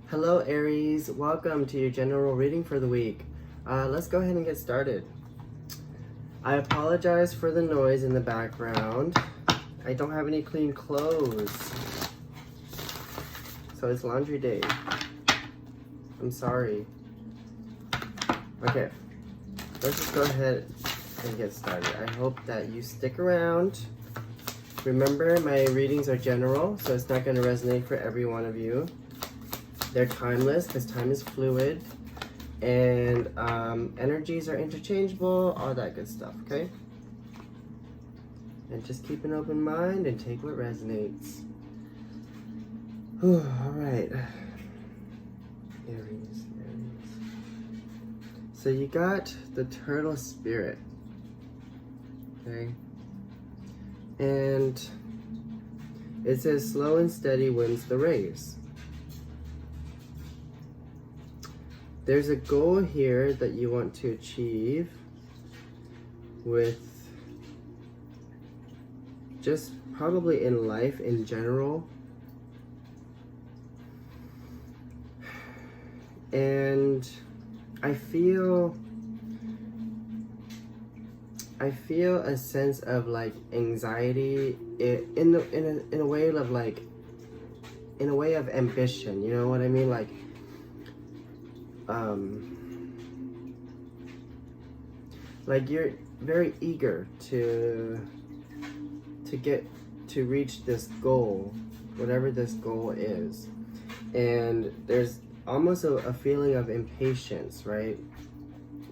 Hello Aries, welcome to your general reading for the week. Let's go ahead and get started. I apologize for the noise in the background. I don't have any clean clothes, so it's laundry day. I'm sorry. Okay, let's just go ahead and get started. I hope that you stick around. Remember, my readings are general, so it's not going to resonate for every one of you. They're timeless because time is fluid, and energies are interchangeable, all that good stuff, okay? And just keep an open mind and take what resonates. Whew, all right. Aries. So you got the turtle spirit, okay? And it says slow and steady wins the race. There's a goal here that you want to achieve with just probably in life in general. And I feel a sense of like anxiety in a way of like, in a way of ambition, you know what I mean? Like you're very eager to reach this goal, whatever this goal is, and there's almost a feeling of impatience, right?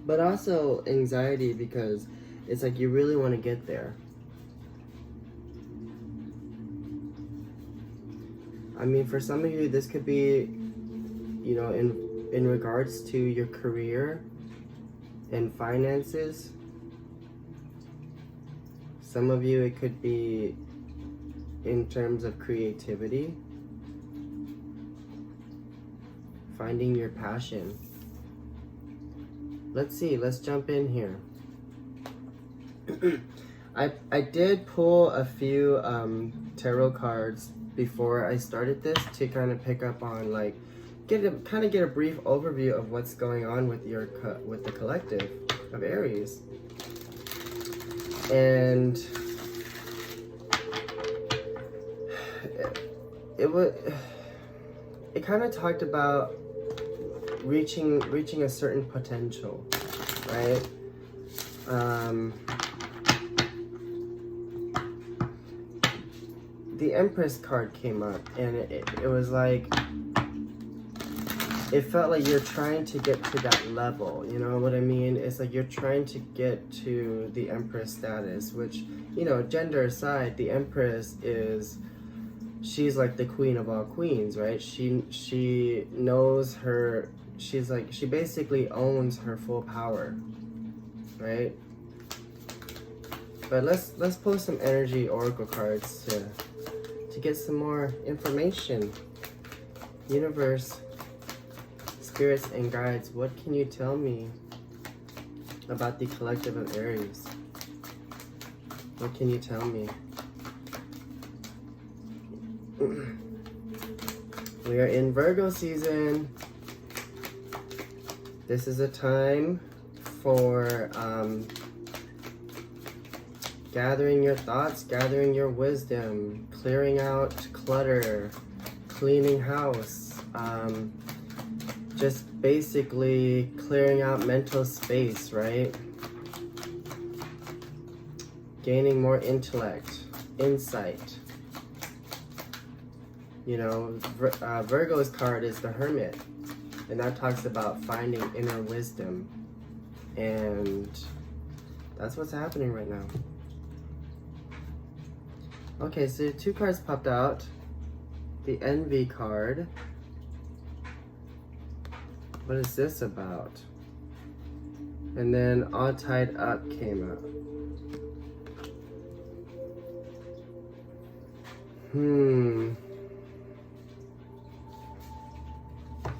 But also anxiety because it's like you really want to get there. I mean, for some of you, this could be, you know, in regards to your career and finances. Some of you, it could be in terms of creativity, finding your passion. Let's see, let's jump in here. I did pull a few tarot cards before I started this to kind of pick up on like get a brief overview of what's going on with the collective of Aries. And it kind of talked about reaching a certain potential, right? The Empress card came up, and it was like, it felt like you're trying to get to that level, you know what I mean? It's like you're trying to get to the Empress status, which, you know, gender aside, the Empress she's like the queen of all queens, right? She knows her, she basically owns her full power, right? But let's pull some energy oracle cards to get some more information. Universe, spirits and guides, what can you tell me about the collective of Aries? What can you tell me? We are in Virgo season. This is a time for gathering your thoughts, gathering your wisdom, clearing out clutter, cleaning house, just basically clearing out mental space, right? Gaining more intellect, insight. You know, Virgo's card is the Hermit, and that talks about finding inner wisdom, and that's what's happening right now. Okay, so 2 cards popped out. The Envy card. What is this about? And then All Tied Up came up.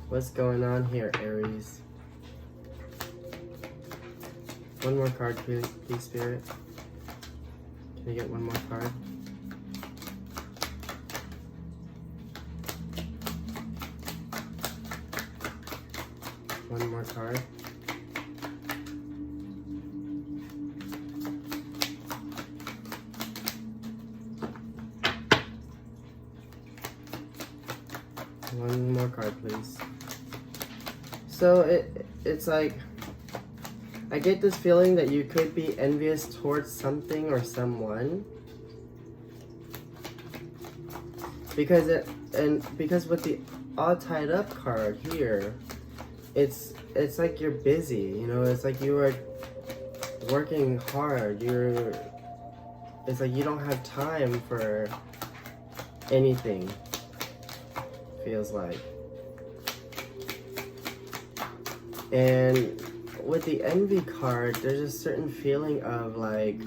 What's going on here, Aries? One more card, please, Spirit. Can I get one more card? One more card. One more card, please. So it's like, I get this feeling that you could be envious towards something or someone. Because because with the all tied up card here, it's like you're busy, you know, it's like you are working hard. It's like you don't have time for anything, feels like. And with the envy card, there's a certain feeling of like,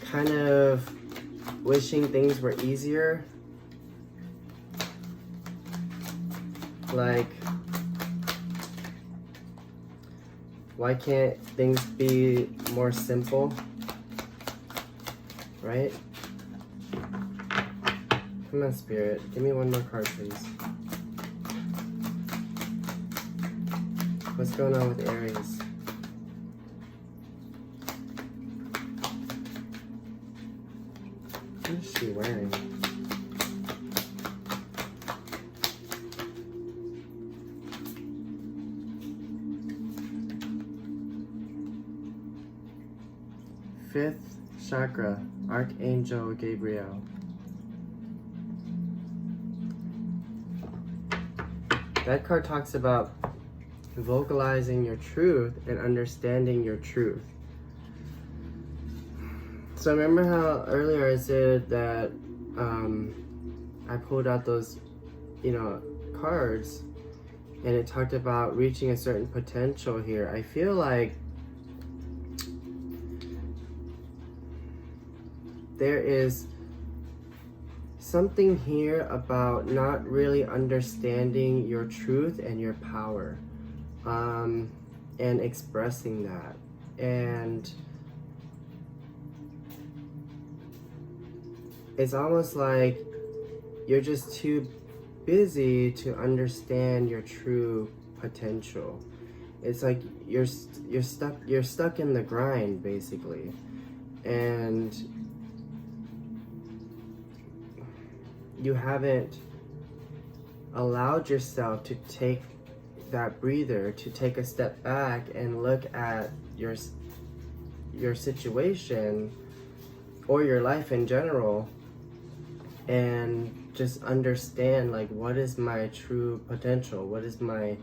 kind of wishing things were easier. Like, why can't things be more simple? Right? Come on, Spirit. Give me one more card, please. What's going on with Aries? What is she wearing? Fifth chakra, Archangel Gabriel. That card talks about vocalizing your truth and understanding your truth. So remember how earlier I said that I pulled out those, you know, cards, and it talked about reaching a certain potential here. I feel like there is something here about not really understanding your truth and your power, and expressing that. And it's almost like you're just too busy to understand your true potential. It's like you're stuck in the grind, basically. And you haven't allowed yourself to take that breather, to take a step back and look at your situation or your life in general, and just understand, like, what is my true potential? What is my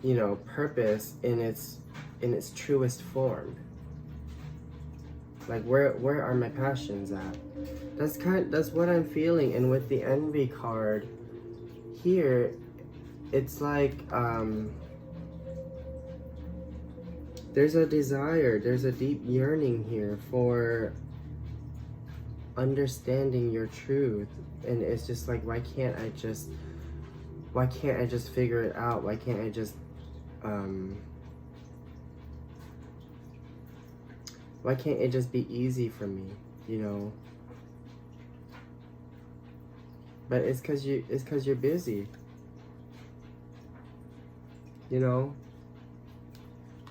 you know, purpose in its truest form? Like, where are my passions at? That's what I'm feeling. And with the envy card here, it's like there's a desire, there's a deep yearning here for understanding your truth. And it's just like, why can't I just figure it out? Why can't I just why can't it just be easy for me, you know? But it's cause you're busy. You know?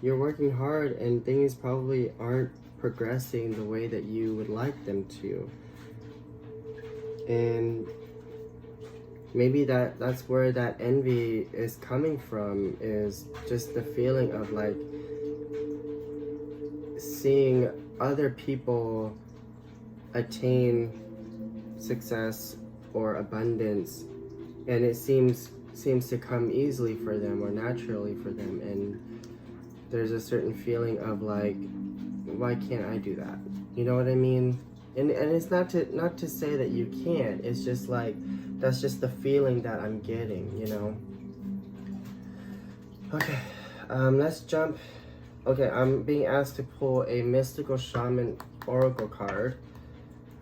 You're working hard and things probably aren't progressing the way that you would like them to. And maybe that's where that envy is coming from, is just the feeling of like seeing other people attain success or abundance, and it seems to come easily for them or naturally for them, and there's a certain feeling of like, why can't I do that? You know what I mean? And it's not to say that you can't, it's just like, that's just the feeling that I'm getting, you know? Okay, let's jump. Okay, I'm being asked to pull a mystical shaman oracle card.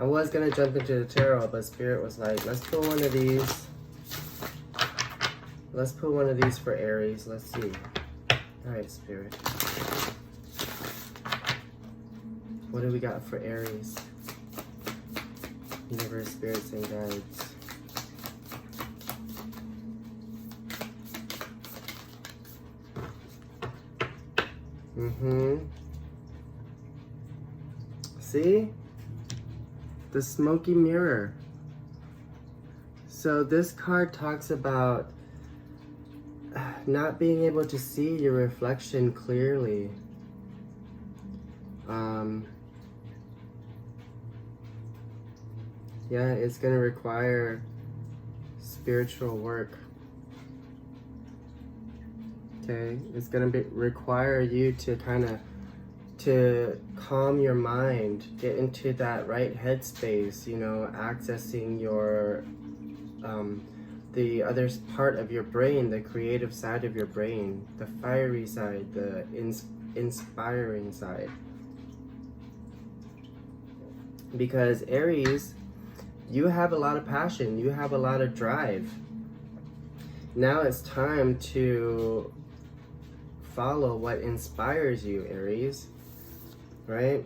I was gonna jump into the tarot, but Spirit was like, let's pull one of these. Let's pull one of these for Aries. Let's see. Alright, Spirit. What do we got for Aries? Universe, spirits, and guides. See? The smoky mirror. So this card talks about not being able to see your reflection clearly. Yeah, it's going to require spiritual work. Okay, it's going to require you to to calm your mind, get into that right headspace, you know, accessing your the other part of your brain, the creative side of your brain, the fiery side, the inspiring side. Because Aries, you have a lot of passion, you have a lot of drive. Now it's time to follow what inspires you, Aries, right?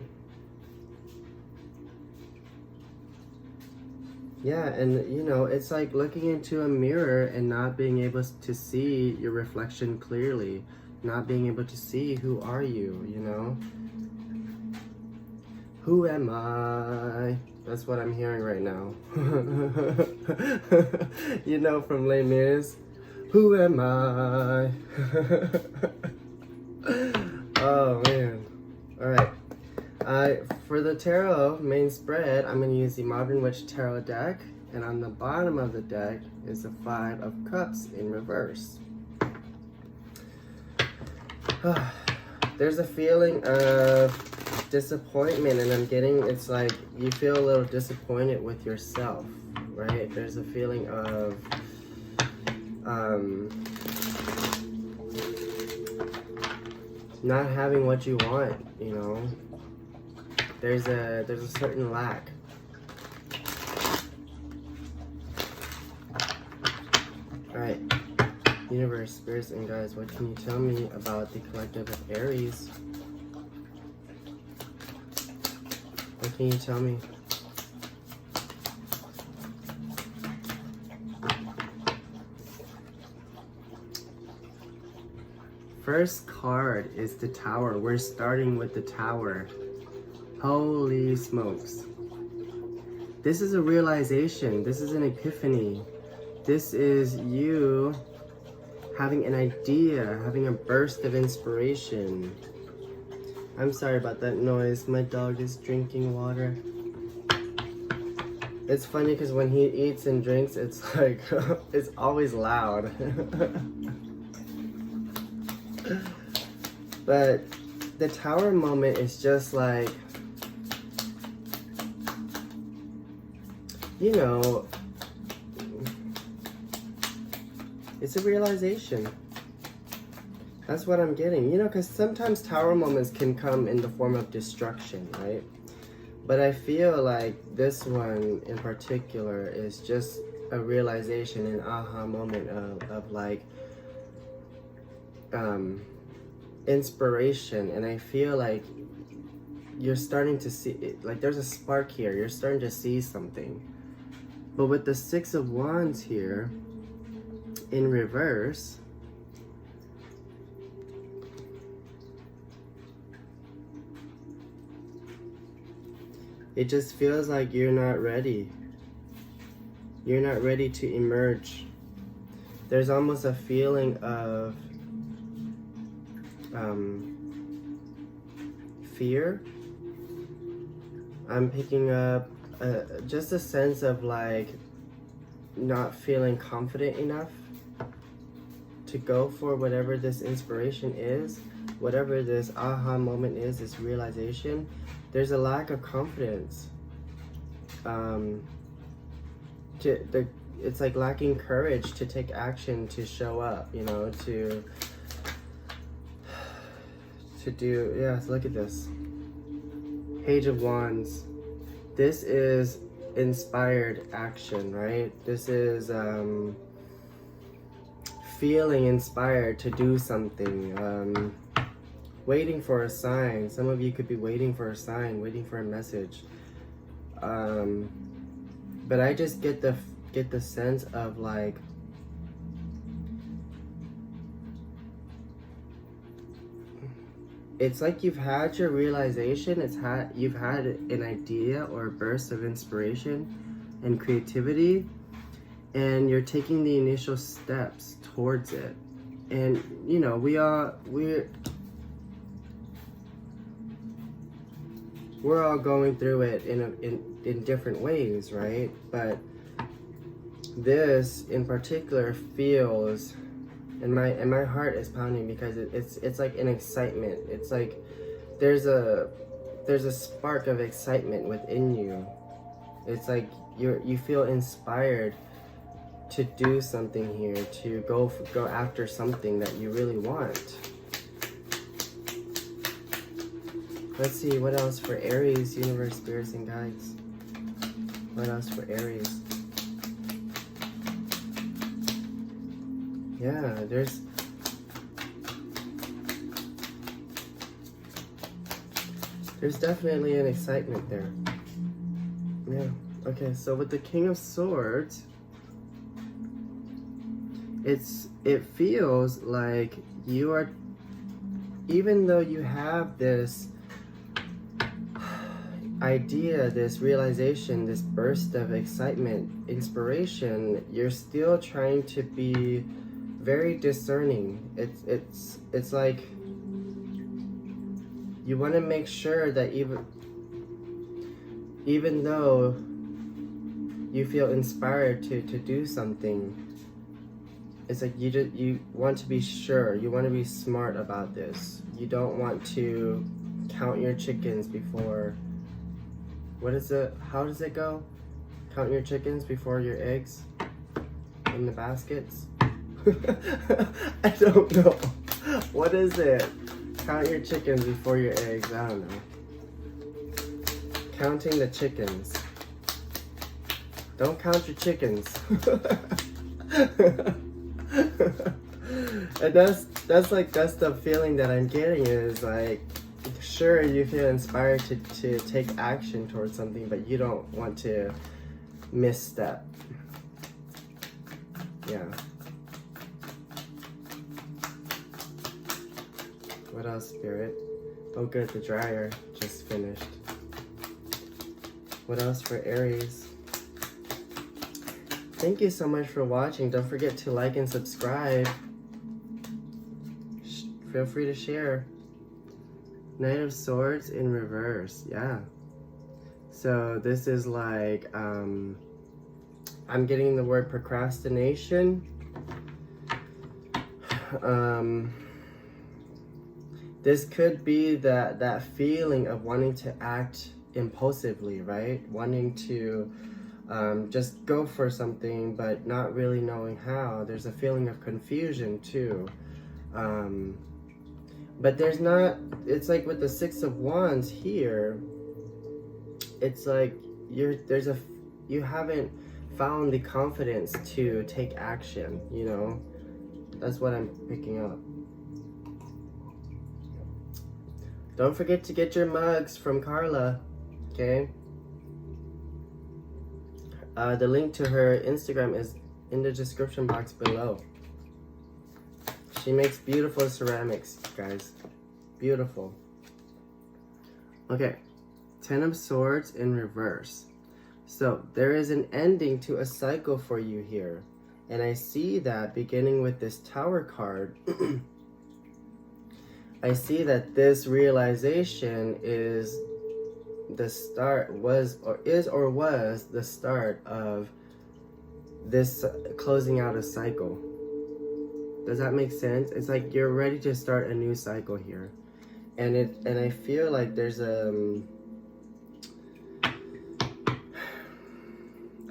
Yeah, and you know, it's like looking into a mirror and not being able to see your reflection clearly, not being able to see who are you, you know? Who am I? That's what I'm hearing right now. You know, from Les Mis. Who am I? Oh man. Alright. For the tarot main spread, I'm going to use the Modern Witch Tarot deck. And on the bottom of the deck is the Five of Cups in reverse. There's a feeling of disappointment, and I'm getting, it's like you feel a little disappointed with yourself, right? There's a feeling of not having what you want, you know. There's a certain lack. Alright, universe, spirits, and guides, what can you tell me about the collective of Aries? What can you tell me? First card is the Tower. We're starting with the Tower. Holy smokes. This is a realization. This is an epiphany. This is you having an idea, having a burst of inspiration. I'm sorry about that noise. My dog is drinking water. It's funny because when he eats and drinks, it's like, it's always loud. But the Tower moment is just like, you know, it's a realization. That's what I'm getting, you know, because sometimes Tower moments can come in the form of destruction, right? But I feel like this one in particular is just a realization, an aha moment of like inspiration. And I feel like you're starting to see it, like there's a spark here. You're starting to see something. But with the Six of Wands here in reverse, it just feels like you're not ready. You're not ready to emerge. There's almost a feeling of fear. I'm picking up just a sense of like not feeling confident enough to go for whatever this inspiration is, whatever this aha moment is, this realization. There's a lack of confidence. It's like lacking courage to take action, to show up, you know, to do, yeah, so look at this. Page of Wands. This is inspired action, right? This is feeling inspired to do something. waiting for a sign. Some of you could be waiting for a sign, waiting for a message. But I just get the sense of like, it's like you've had your realization, you've had an idea or a burst of inspiration and creativity, and you're taking the initial steps towards it. And you know, we're all going through it in different ways, right? But this in particular feels, and my heart is pounding because it's like an excitement. It's like there's a spark of excitement within you. It's like you feel inspired to do something here, to go after something that you really want. Let's see what else for Aries, universe, spirits, and guides. What else for Aries? Yeah, there's definitely an excitement there. Yeah. Okay, so with the King of Swords, it feels like you are, even though you have this idea, this realization, this burst of excitement, inspiration, you're still trying to be very discerning. It's like you want to make sure that even though you feel inspired to do something, it's like you want to be sure, you want to be smart about this. You don't want to count your chickens before, how does it go? Count your chickens before your eggs in the baskets? I don't know. What is it? Count your chickens before your eggs. I don't know. Counting the chickens. Don't count your chickens. And that's the feeling that I'm getting, is like, sure, you feel inspired to take action towards something, but you don't want to misstep. Yeah. What else, Spirit? Oh good, the dryer just finished. What else for Aries? Thank you so much for watching. Don't forget to like and subscribe. Feel free to share. Knight of Swords in reverse. Yeah. So this is like, I'm getting the word procrastination. This could be that feeling of wanting to act impulsively, right? Wanting to just go for something, but not really knowing how. There's a feeling of confusion too. But there's not, it's like with the Six of Wands here, it's like you haven't found the confidence to take action, you know? That's what I'm picking up. Don't forget to get your mugs from Carla, okay? The link to her Instagram is in the description box below. She makes beautiful ceramics, guys. Beautiful. Okay, Ten of Swords in reverse. So there is an ending to a cycle for you here. And I see that beginning with this Tower card. I see that this realization is the start, was the start of this closing out a cycle. Does that make sense? It's like you're ready to start a new cycle here. And I feel like there's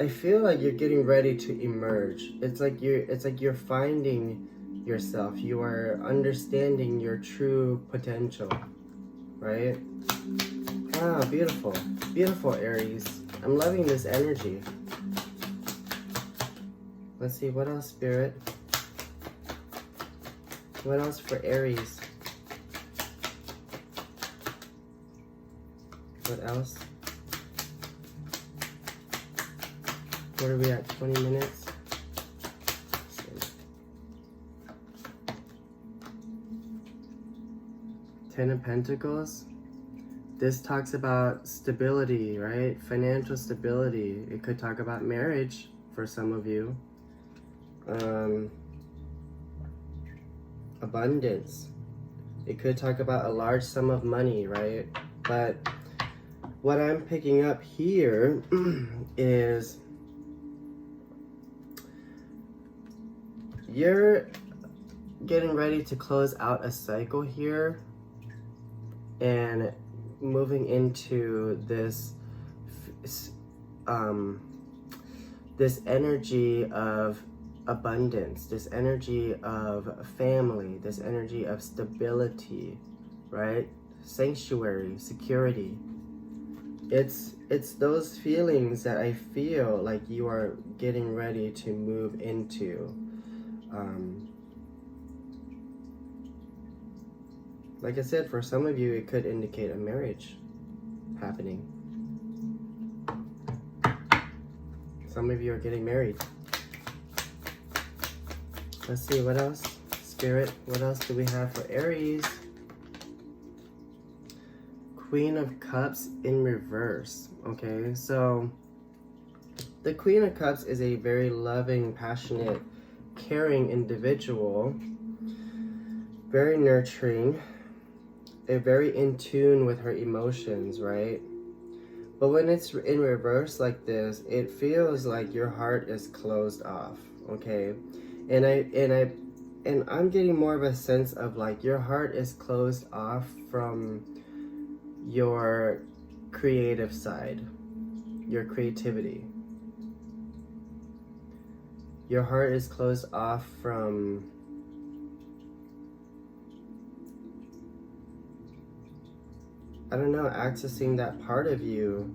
I feel like you're getting ready to emerge. It's like you're finding yourself. You are understanding your true potential, right? Ah, beautiful. Beautiful, Aries. I'm loving this energy. Let's see, what else, Spirit? What else for Aries? What else? What are we at? 20 minutes? Ten of Pentacles. This talks about stability, right? Financial stability. It could talk about marriage for some of you. Abundance. It could talk about a large sum of money, right? But what I'm picking up here is you're getting ready to close out a cycle here and moving into this this energy of abundance, this energy of family, this energy of stability, right? Sanctuary, security. It's those feelings that I feel like you are getting ready to move into. Like I said, for some of you, it could indicate a marriage happening. Some of you are getting married. Let's see, what else? Spirit, what else do we have for Aries? Queen of Cups in reverse. Okay, so the Queen of Cups is a very loving, passionate, caring individual. Very nurturing. Very in tune with her emotions, right? But when it's in reverse like this, it feels like your heart is closed off, okay? And I'm getting more of a sense of like your heart is closed off from your creative side, your creativity. Your heart is closed off from I don't know, accessing that part of you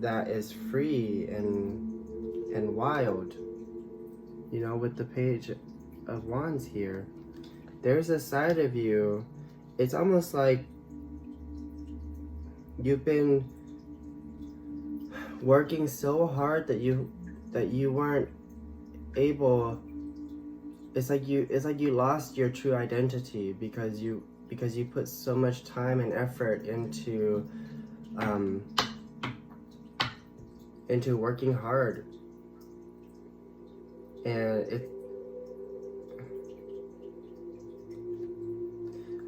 that is free and wild. You know, with the Page of Wands here, there's a side of you, it's almost like you've been working so hard that you weren't able, it's like you lost your true identity because you put so much time and effort into working hard, and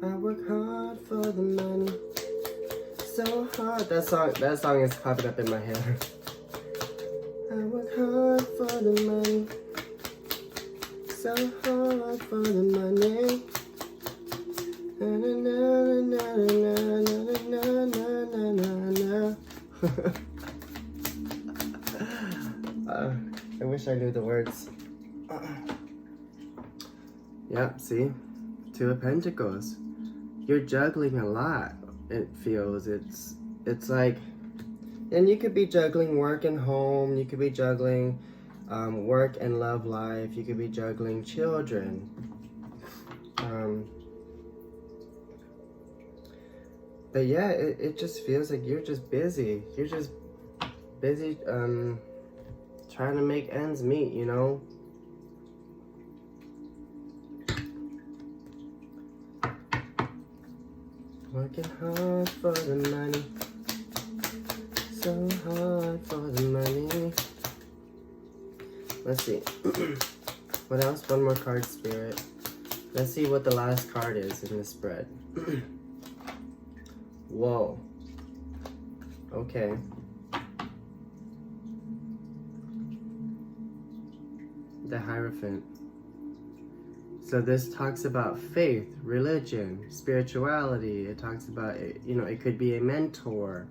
I work hard for the money, so hard. That song is popping up in my head. I work hard for the money, so hard for the money. Na, na, na, na, na, na, na, na, na. I wish I knew the words. Yep, see? Two of Pentacles. You're juggling a lot, it feels. It's like, and you could be juggling work and home, you could be juggling work and love life, you could be juggling children. But yeah, it just feels like you're just busy. You're just busy trying to make ends meet, you know? Working hard for the money, so hard for the money. Let's see. What else? One more card, Spirit. Let's see what the last card is in this spread. Whoa. Okay. The Hierophant. So this talks about faith, religion, spirituality. It talks about, you know, it could be a mentor,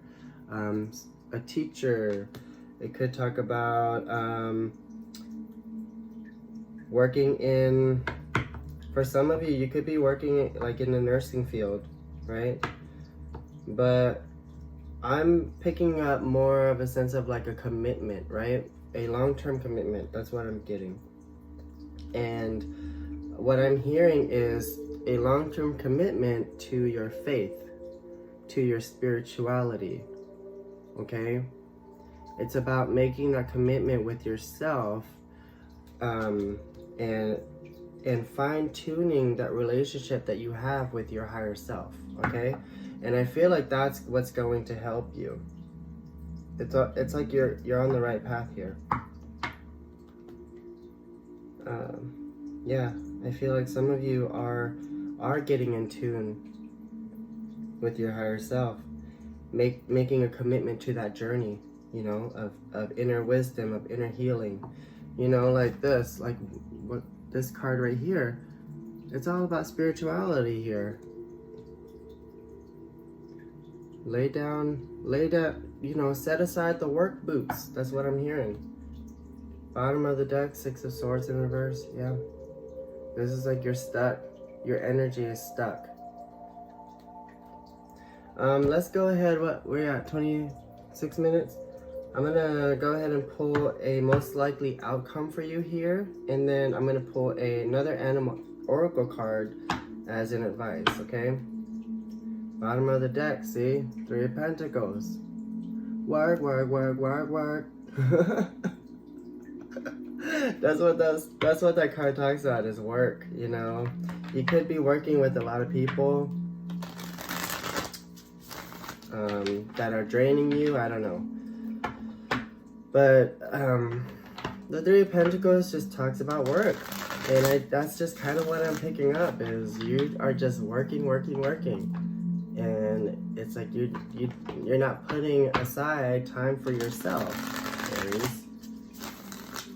a teacher. It could talk about working in, for some of you, you could be working like in the nursing field, right? But I'm picking up more of a sense of like a commitment, right? A long-term commitment. That's what I'm getting. And what I'm hearing is a long-term commitment to your faith, to your spirituality, okay? It's about making that commitment with yourself, and fine-tuning that relationship that you have with your higher self, okay? And I feel like that's what's going to help you. It's like you're on the right path here. Yeah, I feel like some of you are getting in tune with your higher self, making a commitment to that journey, you know, of inner wisdom, of inner healing, you know, like this, like what this card right here. It's all about spirituality here. Lay down, you know, set aside the work boots. That's what I'm hearing. Bottom of the deck, Six of Swords in reverse. Yeah, this is like you're stuck. Your energy is stuck. Let's go ahead. What we're at, 26 minutes. I'm gonna go ahead and pull a most likely outcome for you here, and then I'm gonna pull another animal oracle card as an advice. Okay. Bottom of the deck. See, Three of Pentacles. Work, work, work, work, work. That's what that card talks about, is work, you know. You could be working with a lot of people that are draining you, I don't know. But the Three of Pentacles just talks about work. And that's just kind of what I'm picking up, is you are just working, working, working. And it's like you're not putting aside time for yourself, Aries.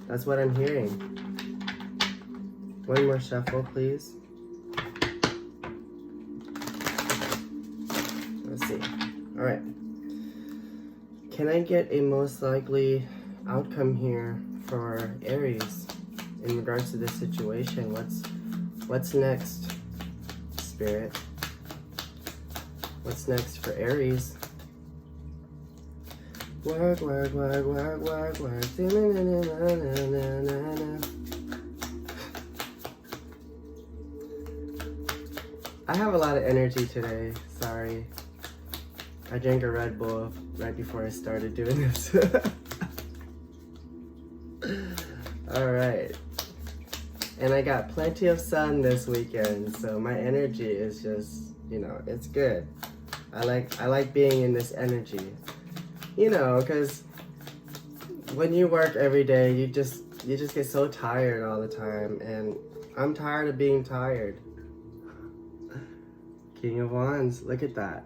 That's what I'm hearing. One more shuffle, please. Let's see. All right. Can I get a most likely outcome here for Aries in regards to this situation? What's next, Spirit? What's next for Aries? Work, work, work, work, work, work. I have a lot of energy today. Sorry. I drank a Red Bull right before I started doing this. Alright. And I got plenty of sun this weekend, so my energy is just, you know, it's good. I like being in this energy. You know, because when you work every day, you just get so tired all the time, and I'm tired of being tired. King of Wands, look at that.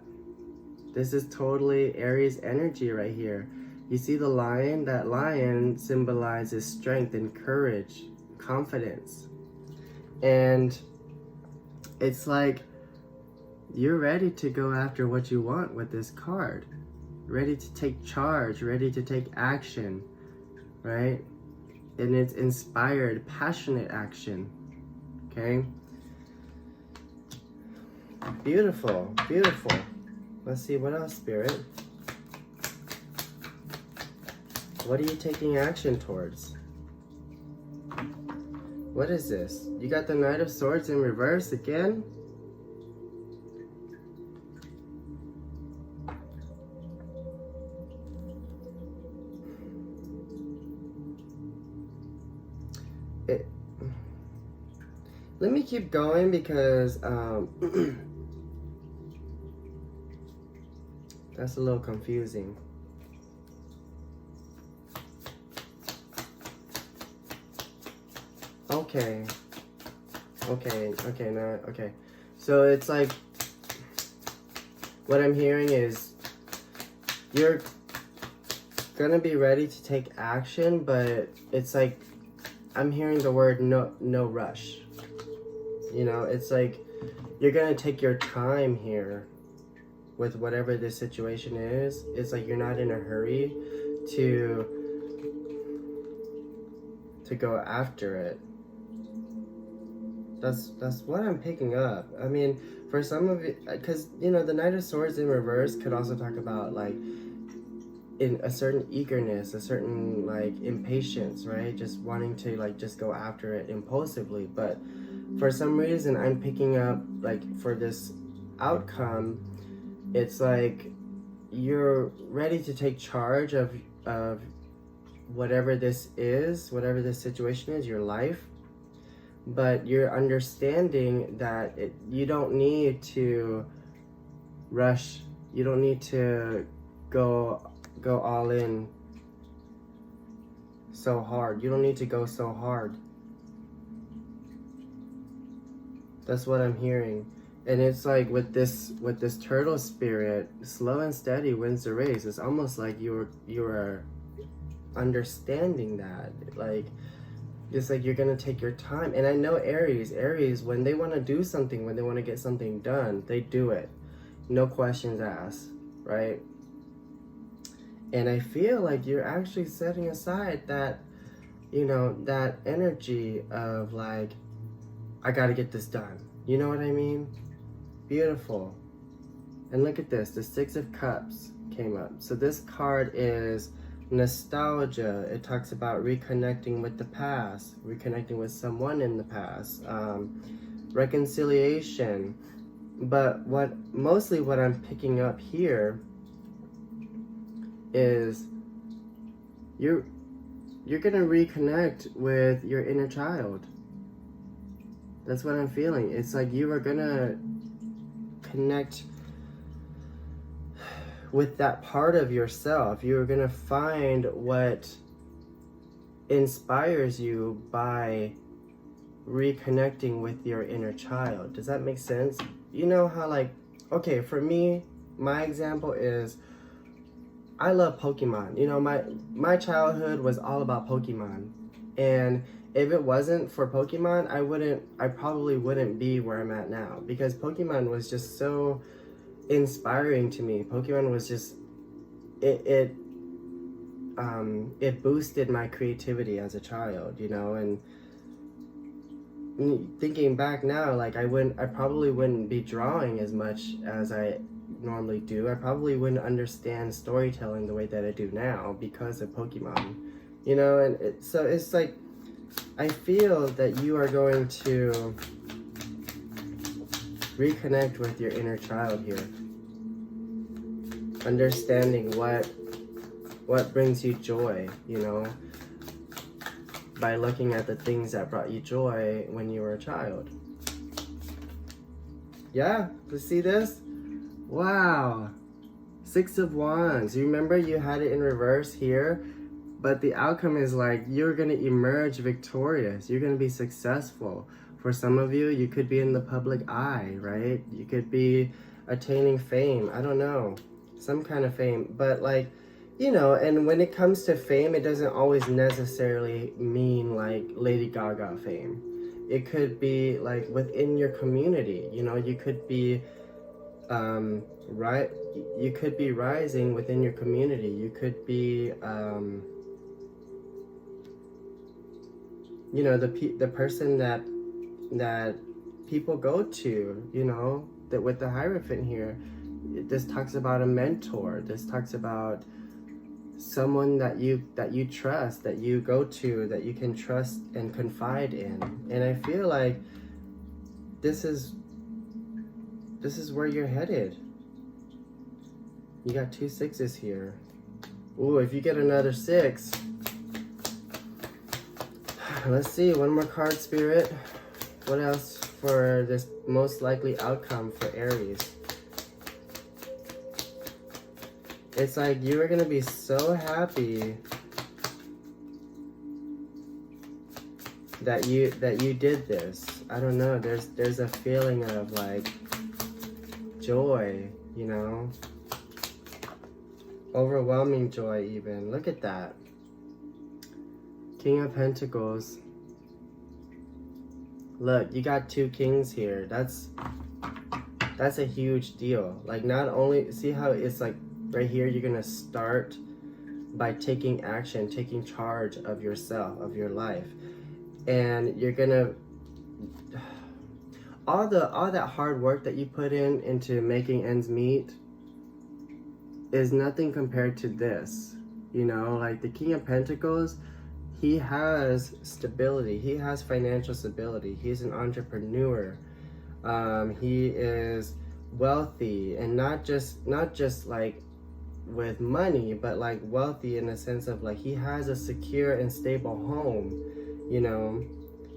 This is totally Aries energy right here. You see the lion? That lion symbolizes strength and courage, confidence. And it's like you're ready to go after what you want with this card. Ready to take charge, ready to take action, right? And it's inspired, passionate action, okay? Beautiful, beautiful. Let's see, what else, Spirit? What are you taking action towards? What is this? You got the Knight of Swords in reverse again? Let me keep going because that's a little confusing. Okay. So it's like, what I'm hearing is you're gonna be ready to take action, but it's like I'm hearing the word no rush. You know, it's like you're gonna take your time here with whatever this situation is. It's like you're not in a hurry to go after it. That's what I'm picking up. I mean, for some of it, because, you know, the Knight of Swords in reverse could also talk about, like, in a certain eagerness, a certain, like, impatience, right? Just wanting to, like, just go after it impulsively. But for some reason, I'm picking up, like, for this outcome, it's like you're ready to take charge of whatever this is, whatever this situation is, your life. But you're understanding that you don't need to rush. You don't need to go all in so hard. You don't need to go so hard. That's what I'm hearing. And it's like with this turtle spirit, slow and steady wins the race. It's almost like you are understanding that. Like, it's like you're gonna take your time. And I know Aries, when they want to do something, when they want to get something done, they do it. No questions asked, right? And I feel like you're actually setting aside that, you know, that energy of like, I gotta get this done. You know what I mean? Beautiful. And look at this, the Six of Cups came up. So this card is nostalgia. It talks about reconnecting with the past, reconnecting with someone in the past, reconciliation. But mostly what I'm picking up here is you're gonna reconnect with your inner child. That's what I'm feeling. It's like you are gonna connect with that part of yourself. You're gonna find what inspires you by reconnecting with your inner child. Does that make sense? You know how, like, okay, for me, my example is I love Pokemon. You know, my childhood was all about Pokemon. And if it wasn't for Pokemon, I probably wouldn't be where I'm at now, because Pokemon was just so inspiring to me. Pokemon was just, it boosted my creativity as a child, you know. And thinking back now, like I probably wouldn't be drawing as much as I normally do. I probably wouldn't understand storytelling the way that I do now because of Pokemon, you know. And so it's like, I feel that you are going to reconnect with your inner child here, understanding what brings you joy, you know, by looking at the things that brought you joy when you were a child. Yeah, you see this? Wow, Six of Wands. You remember you had it in reverse here, but the outcome is like you're gonna emerge victorious. You're gonna be successful. For some of you, you could be in the public eye, right? You could be attaining fame. I don't know, some kind of fame. But like, you know, and when it comes to fame, it doesn't always necessarily mean like Lady Gaga fame. It could be like within your community. You know, you could be you could be rising within your community. You could be you know, the person that people go to, you know, that with the Hierophant here. This talks about a mentor. This talks about someone that you trust, that you go to, that you can trust and confide in. And I feel like this is where you're headed. You got 2 6s here. Ooh, if you get another 6, let's see, one more card, Spirit. What else for this most likely outcome for Aries? It's like you are gonna be so happy that you did this. I don't know. There's a feeling of like joy, you know, overwhelming joy even. Look at that. King of Pentacles. Look, you got 2 kings here. That's a huge deal. Like, not only, see how it's like right here, you're gonna start by taking action, taking charge of yourself, of your life. And you're gonna, all that hard work that you put into making ends meet is nothing compared to this. You know, like the King of Pentacles, he has stability. He has financial stability. He's an entrepreneur. He is wealthy, and not just like with money, but like wealthy in the sense of like he has a secure and stable home, you know,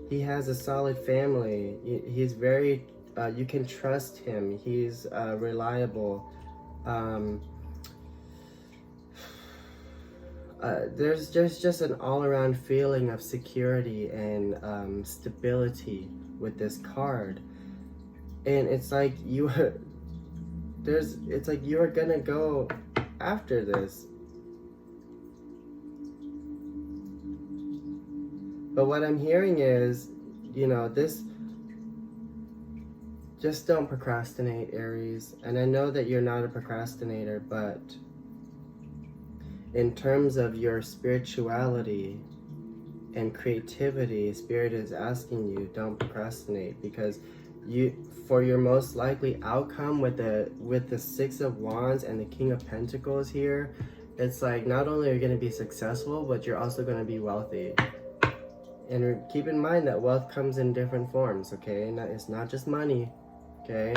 he has a solid family, he's very you can trust him, he's reliable. There's just an all-around feeling of security and stability with this card, and it's like you it's like you're gonna go after this. But what I'm hearing is, you know, this, just don't procrastinate, Aries. And I know that you're not a procrastinator, but in terms of your spirituality and creativity, Spirit is asking you, don't procrastinate, because you, for your most likely outcome with the Six of Wands and the King of Pentacles here, it's like not only are you going to be successful, but you're also going to be wealthy. And keep in mind that wealth comes in different forms, okay? It's not just money, okay?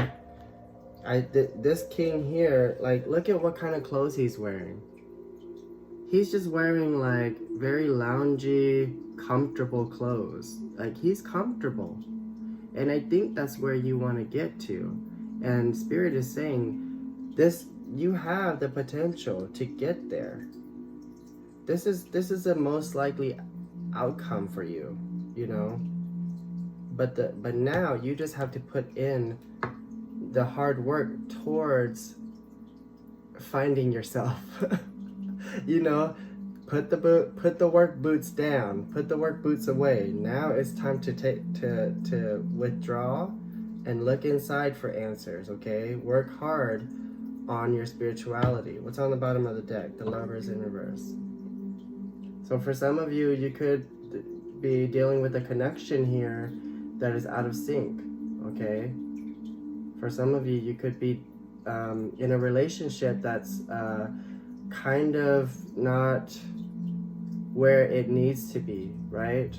This king here, like, look at what kind of clothes he's wearing. He's just wearing, like, very loungy, comfortable clothes. Like, he's comfortable. And I think that's where you want to get to. And Spirit is saying, you have the potential to get there. This is the most likely outcome for you, you know. But now you just have to put in the hard work towards finding yourself. You know, put the work boots down, put the work boots away. Now it's time to withdraw and look inside for answers, okay? Work hard on your spirituality. What's on the bottom of the deck? The Lovers in reverse. So for some of you, you could be dealing with a connection here that is out of sync, okay? For some of you, you could be in a relationship that's kind of not where it needs to be, right?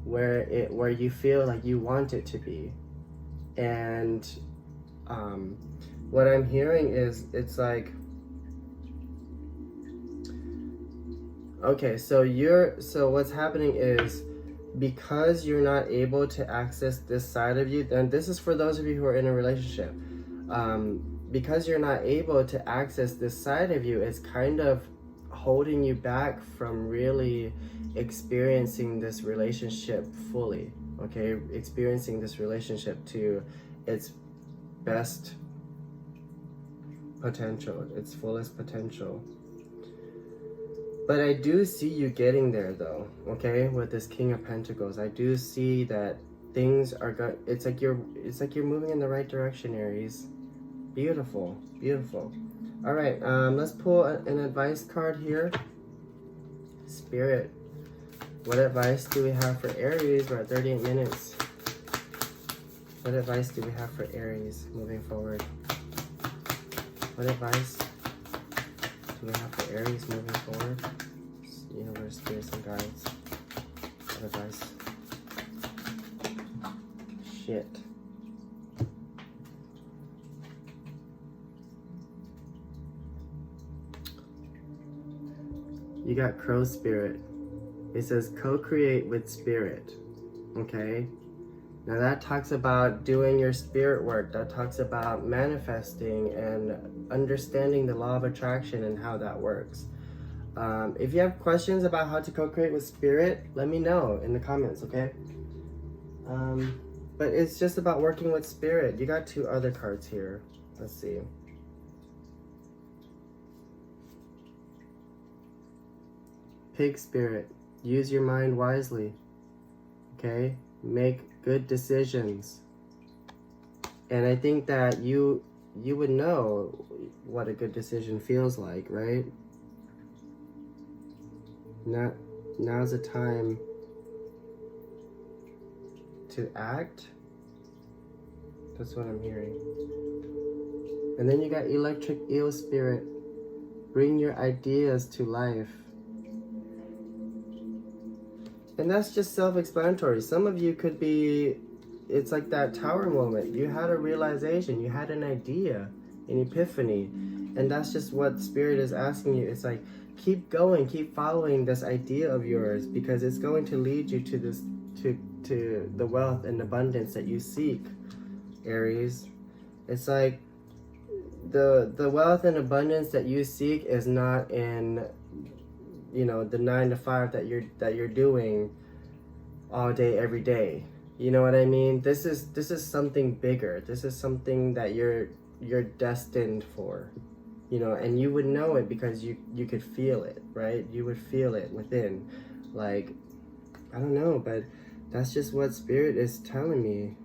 Where you feel like you want it to be. And what I'm hearing is, it's like, okay, so what's happening is, because you're not able to access this side of you, and this is for those of you who are in a relationship, because you're not able to access this side of you, it's kind of holding you back from really experiencing this relationship fully, okay? Experiencing this relationship to its best potential, its fullest potential. But I do see you getting there though, okay? With this King of Pentacles, I do see that things are it's like you're moving in the right direction, Aries. Beautiful, beautiful. All right, let's pull an advice card here. Spirit, what advice do we have for Aries? We're at 38 minutes. What advice do we have for Aries moving forward? What advice do we have for Aries moving forward? Universe, spirits, and guides. What advice? Shit. You got Crow Spirit. It says co-create with Spirit. Okay? Now that talks about doing your spirit work. That talks about manifesting and understanding the law of attraction and how that works. If you have questions about how to co-create with Spirit, let me know in the comments, okay? But it's just about working with Spirit. You got two other cards here. Let's see. Pig Spirit, use your mind wisely, okay? Make good decisions. And I think that you would know what a good decision feels like, right? Now's the time to act. That's what I'm hearing. And then you got Electric Eel Spirit. Bring your ideas to life. And that's just self-explanatory. Some of you could be it's like that tower moment. You had a realization, you had an idea, an epiphany, and that's just what Spirit is asking you. It's like, keep going, keep following this idea of yours, because it's going to lead you to this, to the wealth and abundance that you seek, Aries. It's like the wealth and abundance that you seek is not in, you know, the 9 to 5 that you're doing all day every day. You know what I mean? This is something bigger. This is something that you're destined for. You know, and you would know it because you could feel it, right? You would feel it within. Like, I don't know, but that's just what Spirit is telling me.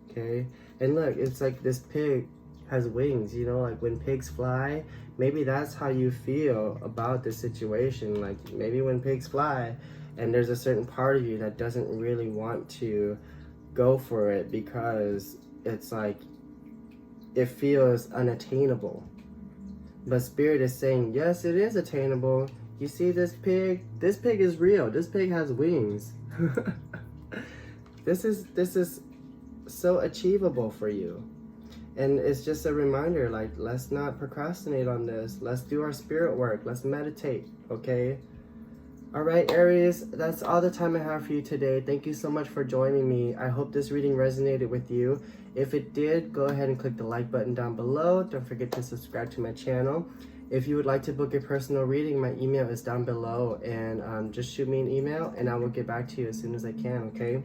Okay? And look, it's like this pig has wings, you know, like when pigs fly, maybe that's how you feel about the situation. Like maybe when pigs fly and there's a certain part of you that doesn't really want to go for it because it's like it feels unattainable. But Spirit is saying, yes, it is attainable. You see this pig? This pig is real. This pig has wings. This is so achievable for you. And it's just a reminder, like, let's not procrastinate on this. Let's do our spirit work. Let's meditate, okay? All right, Aries, that's all the time I have for you today. Thank you so much for joining me. I hope this reading resonated with you. If it did, go ahead and click the like button down below. Don't forget to subscribe to my channel. If you would like to book a personal reading, my email is down below. And just shoot me an email and I will get back to you as soon as I can, okay?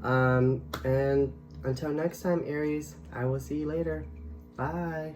And until next time, Aries, I will see you later. Bye.